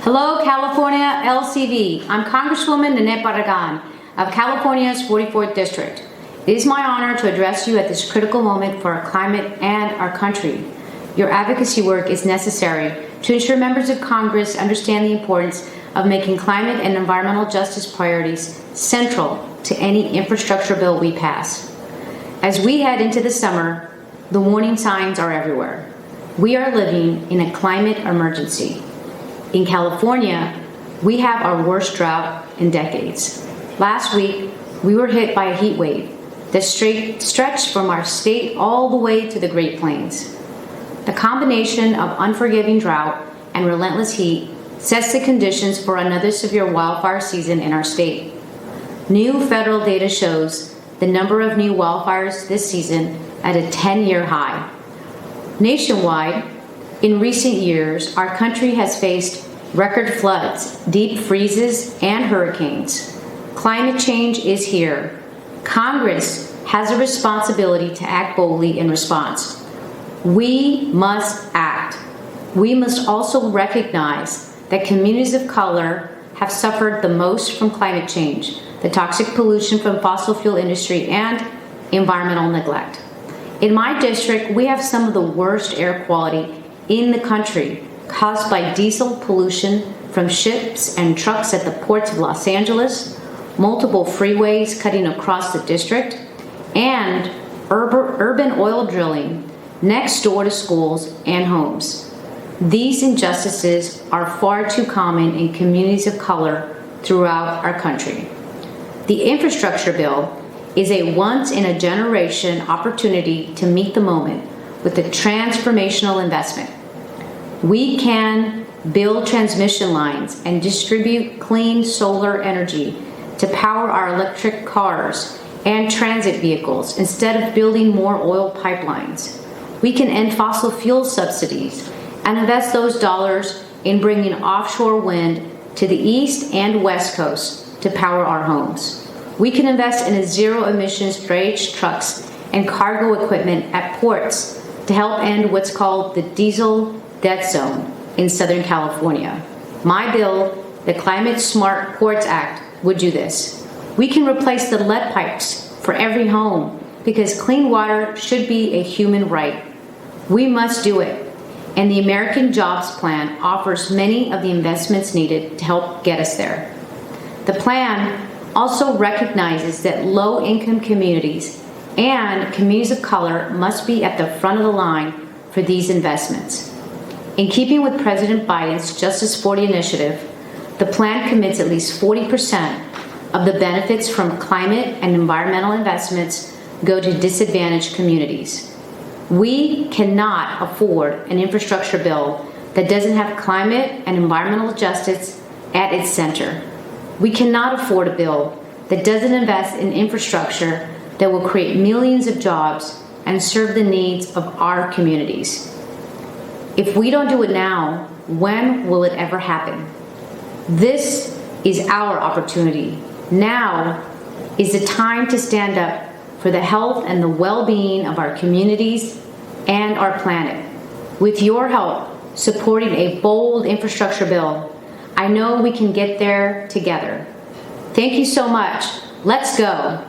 Hello, California LCV. I'm Congresswoman Nanette Barragán of California's 44th District. It is my honor to address you at this critical moment for our climate and our country. Your advocacy work is necessary to ensure members of Congress understand the importance of making climate and environmental justice priorities central to any infrastructure bill we pass. As we head into the summer, the warning signs are everywhere. We are living in a climate emergency. In California, we have our worst drought in decades. Last week, we were hit by a heat wave that stretched from our state all the way to the Great Plains. The combination of unforgiving drought and relentless heat sets the conditions for another severe wildfire season in our state. New federal data shows the number of new wildfires this season at a 10-year high. Nationwide, in recent years, our country has faced record floods, deep freezes, and hurricanes. Climate change is here. Congress has a responsibility to act boldly in response. We must act. We must also recognize that communities of color have suffered the most from climate change, the toxic pollution from fossil fuel industry, and environmental neglect. In my district, we have some of the worst air quality in the country caused by diesel pollution from ships and trucks at the ports of Los Angeles, multiple freeways cutting across the district, and urban oil drilling next door to schools and homes. These injustices are far too common in communities of color throughout our country. The infrastructure bill is a once-in-a-generation opportunity to meet the moment with a transformational investment. We can build transmission lines and distribute clean solar energy to power our electric cars and transit vehicles instead of building more oil pipelines. We can end fossil fuel subsidies and invest those dollars in bringing offshore wind to the East and West Coast to power our homes. We can invest in a zero-emissions drayage trucks and cargo equipment at ports to help end what's called the diesel death zone in Southern California. My bill, the Climate Smart Ports Act, would do this. We can replace the lead pipes for every home because clean water should be a human right. We must do it. And the American Jobs Plan offers many of the investments needed to help get us there. The plan also recognizes that low-income communities and communities of color must be at the front of the line for these investments. In keeping with President Biden's Justice 40 initiative, the plan commits at least 40% of the benefits from climate and environmental investments go to disadvantaged communities. We cannot afford an infrastructure bill that doesn't have climate and environmental justice at its center. We cannot afford a bill that doesn't invest in infrastructure that will create millions of jobs and serve the needs of our communities. If we don't do it now, when will it ever happen? This is our opportunity. Now is the time to stand up for the health and the well-being of our communities and our planet. With your help supporting a bold infrastructure bill, I know we can get there together. Thank you so much. Let's go.